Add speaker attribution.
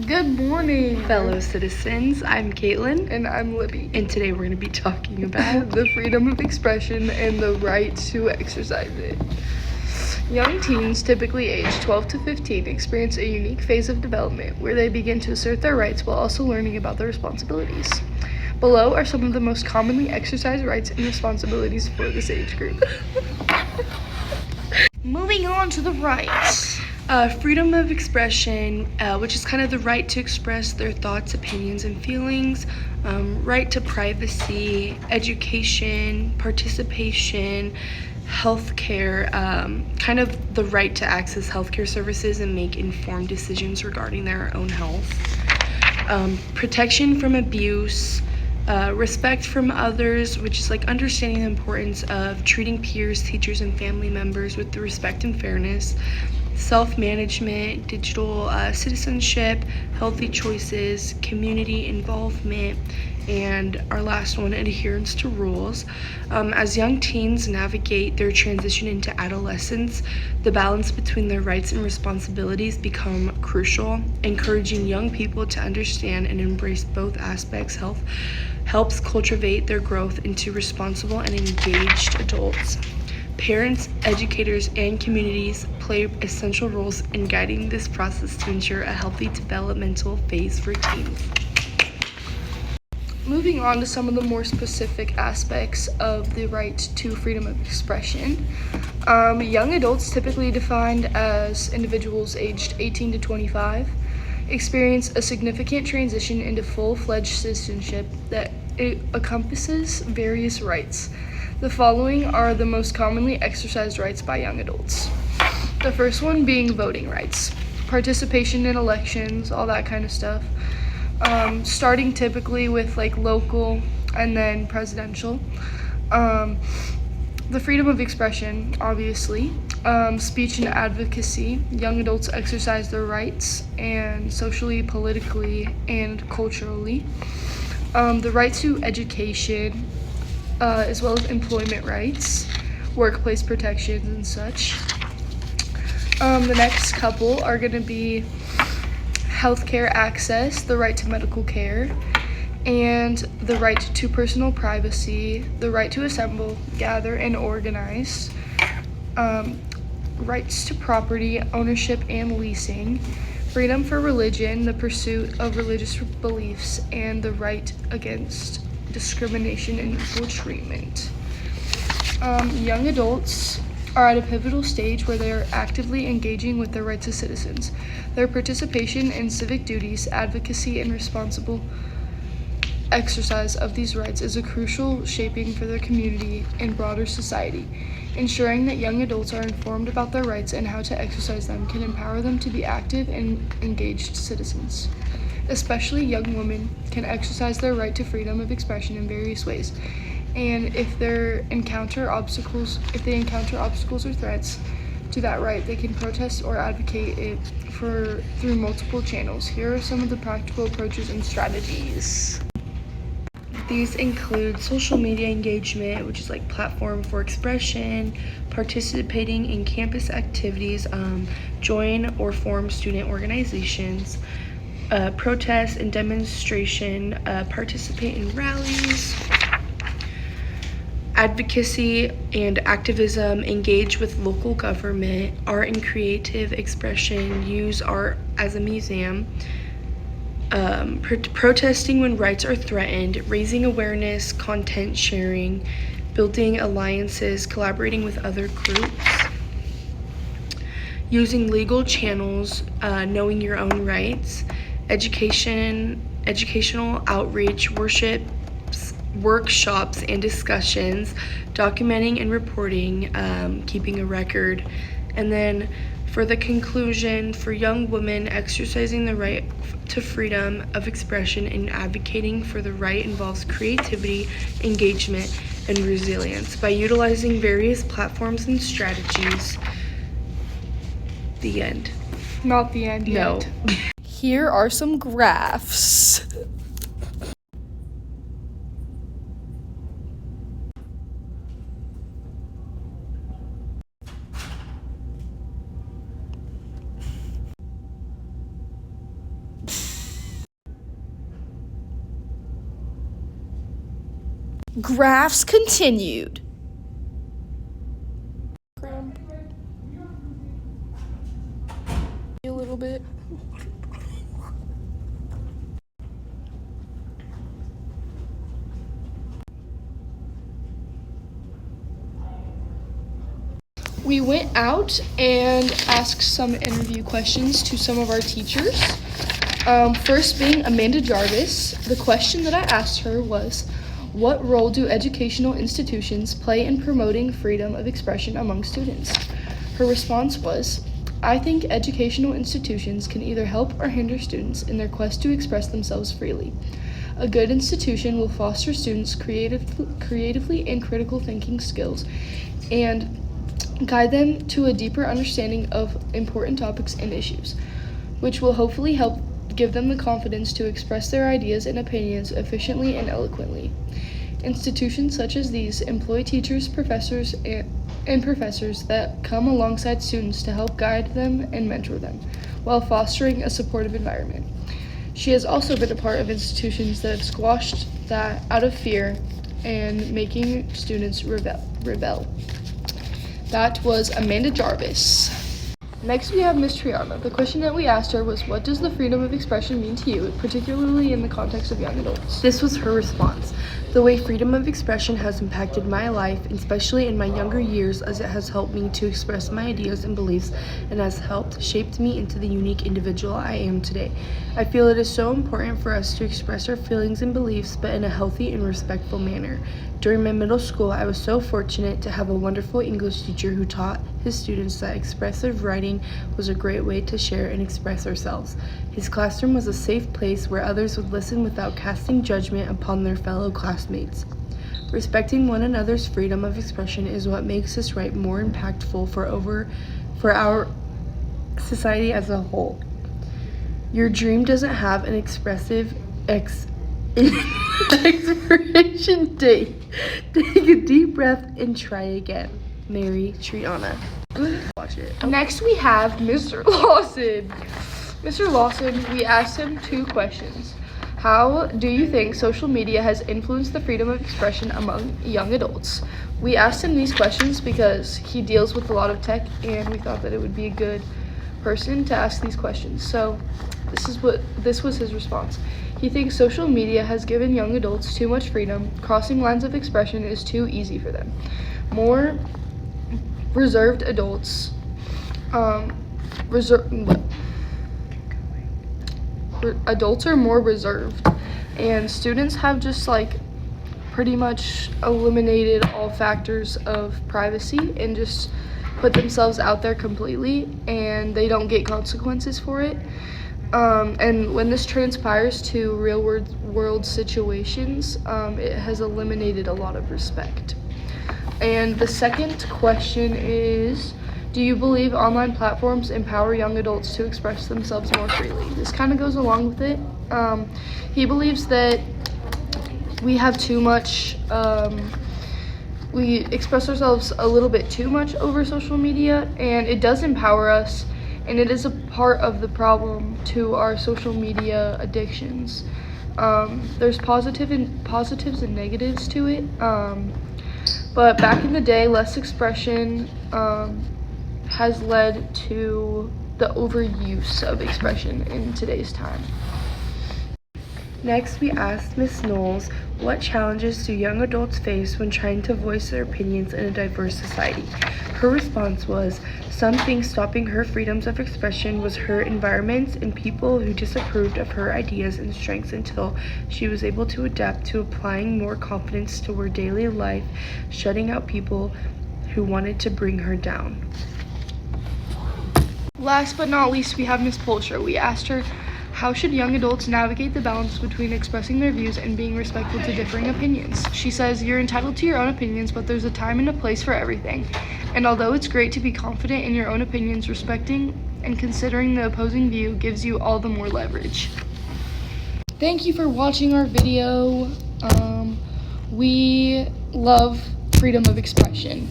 Speaker 1: Good morning,
Speaker 2: fellow citizens. I'm Caitlin.
Speaker 1: And I'm Libby.
Speaker 2: And today we're going to be talking about
Speaker 1: the freedom of expression and the right to exercise it. Young teens, typically aged 12 to 15, experience a unique phase of development where they begin to assert their rights while also learning about their responsibilities. Below are some of the most commonly exercised rights and responsibilities for this age group. Moving on to the rights.
Speaker 2: Freedom of expression, which is kind of the right to express their thoughts, opinions, and feelings, right to privacy, education, participation, healthcare, kind of the right to access healthcare services and make informed decisions regarding their own health, protection from abuse, respect from others, which is like understanding the importance of treating peers, teachers, and family members with respect and fairness, self-management, digital citizenship, healthy choices, community involvement, and our last one, adherence to rules. As young teens navigate their transition into adolescence, the balance between their rights and responsibilities become crucial. Encouraging young people to understand and embrace both aspects helps cultivate their growth into responsible and engaged adults. Parents, educators, and communities play essential roles in guiding this process to ensure a healthy developmental phase for teens.
Speaker 1: Moving on to some of the more specific aspects of the right to freedom of expression. Young adults, typically defined as individuals aged 18 to 25, experience a significant transition into full-fledged citizenship that encompasses various rights. The following are the most commonly exercised rights by young adults. The first one being voting rights, participation in elections, all that kind of stuff. Starting typically with like local and then presidential. The freedom of expression, obviously. Speech and advocacy. Young adults exercise their rights and socially, politically, and culturally. The right to education, as well as employment rights, workplace protections, and such. The next couple are going to be healthcare access, the right to medical care, and the right to personal privacy, the right to assemble, gather, and organize, rights to property, ownership, and leasing, freedom for religion, the pursuit of religious beliefs, and the right against discrimination and equal treatment. Young adults are at a pivotal stage where they are actively engaging with their rights as citizens. Their participation in civic duties, advocacy, and responsible exercise of these rights is a crucial shaping for their community and broader society. Ensuring that young adults are informed about their rights and how to exercise them can empower them to be active and engaged citizens. Especially young women can exercise their right to freedom of expression in various ways. And if they encounter obstacles or threats to that right, they can protest or advocate it through multiple channels. Here are some of the practical approaches and strategies.
Speaker 2: These include social media engagement, which is like platform for expression, participating in campus activities, join or form student organizations, protest and demonstration, participate in rallies, advocacy and activism, engage with local government, art and creative expression, use art as a museum, protesting when rights are threatened, raising awareness, content sharing, building alliances, collaborating with other groups, using legal channels, knowing your own rights, educational outreach, workshops and discussions, documenting and reporting, keeping a record. And then for the conclusion, for young women, exercising the right to freedom of expression and advocating for the right involves creativity, engagement, and resilience. By utilizing various platforms and strategies, the end.
Speaker 1: Not the end yet.
Speaker 2: No.
Speaker 1: Here are some graphs. Graphs continued. A little bit. We went out and asked some interview questions to some of our teachers. First being Amanda Jarvis. The question that I asked her was, what role do educational institutions play in promoting freedom of expression among students? Her response was, I think educational institutions can either help or hinder students in their quest to express themselves freely. A good institution will foster students' creatively and critical thinking skills and guide them to a deeper understanding of important topics and issues, which will hopefully help give them the confidence to express their ideas and opinions efficiently and eloquently. Institutions such as these employ teachers, professors, and professors that come alongside students to help guide them and mentor them, while fostering a supportive environment. She has also been a part of institutions that have squashed that out of fear and making students rebel. That was Amanda Jarvis. Next we have Miss Triana. The question that we asked her was, what does the freedom of expression mean to you, particularly in the context of young adults?
Speaker 2: This was her response. The way freedom of expression has impacted my life, especially in my younger years, as it has helped me to express my ideas and beliefs and has helped shape me into the unique individual I am today. I feel it is so important for us to express our feelings and beliefs, but in a healthy and respectful manner. During my middle school, I was so fortunate to have a wonderful English teacher who taught his students that expressive writing was a great way to share and express ourselves. His classroom was a safe place where others would listen without casting judgment upon their fellow classmates. Respecting one another's freedom of expression is what makes this right more impactful for our society as a whole. Your dream doesn't have an expressive expiration date. Take a deep breath and try again. Mary Triana. Watch it.
Speaker 1: Next we have Mr. Lawson. Mr. Lawson, we asked him 2 questions. How do you think social media has influenced the freedom of expression among young adults? We asked him these questions because he deals with a lot of tech and we thought that it would be a good person to ask these questions. So this was his response. He thinks social media has given young adults too much freedom. Crossing lines of expression is too easy for them. More reserved adults, adults are more reserved, and students have just pretty much eliminated all factors of privacy and just put themselves out there completely, and they don't get consequences for it. And when this transpires to real world situations, it has eliminated a lot of respect. And the second question is, do you believe online platforms empower young adults to express themselves more freely? This kind of goes along with it. He believes that we have too much, we express ourselves a little bit too much over social media, and it does empower us, and it is a part of the problem to our social media addictions. There's positives and negatives to it, but back in the day, less expression has led to the overuse of expression in today's time.
Speaker 2: Next, we asked Ms. Knowles, what challenges do young adults face when trying to voice their opinions in a diverse society? Her response was, some things stopping her freedoms of expression was her environments and people who disapproved of her ideas and strengths until she was able to adapt to applying more confidence to her daily life, shutting out people who wanted to bring her down.
Speaker 1: Last but not least, we have Ms. Polcher. We asked her, how should young adults navigate the balance between expressing their views and being respectful to differing opinions? She says, you're entitled to your own opinions, but there's a time and a place for everything. And although it's great to be confident in your own opinions, respecting and considering the opposing view gives you all the more leverage. Thank you for watching our video. We love freedom of expression.